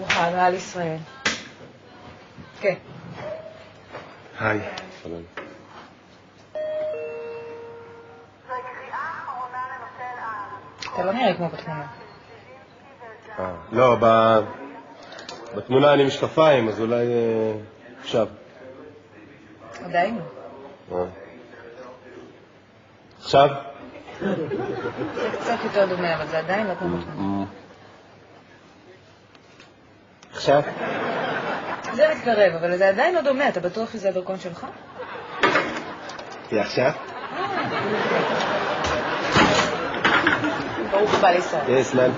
ברוכה הבאה לישראל. כן. היי. אתה לא נראה כמו בתמונה. לא, בתמונה אני משקפיים, אז אולי עכשיו. עדיין לא. עכשיו? זה קצת יותר דומה, אבל זה עדיין לא כמו בתמונה. עכשיו? זה מתקרב, אבל זה עדיין לא דומה. אתה בטוח שזה הדרכון שלך? עכשיו? ברוך הבא לישראל. סלאם.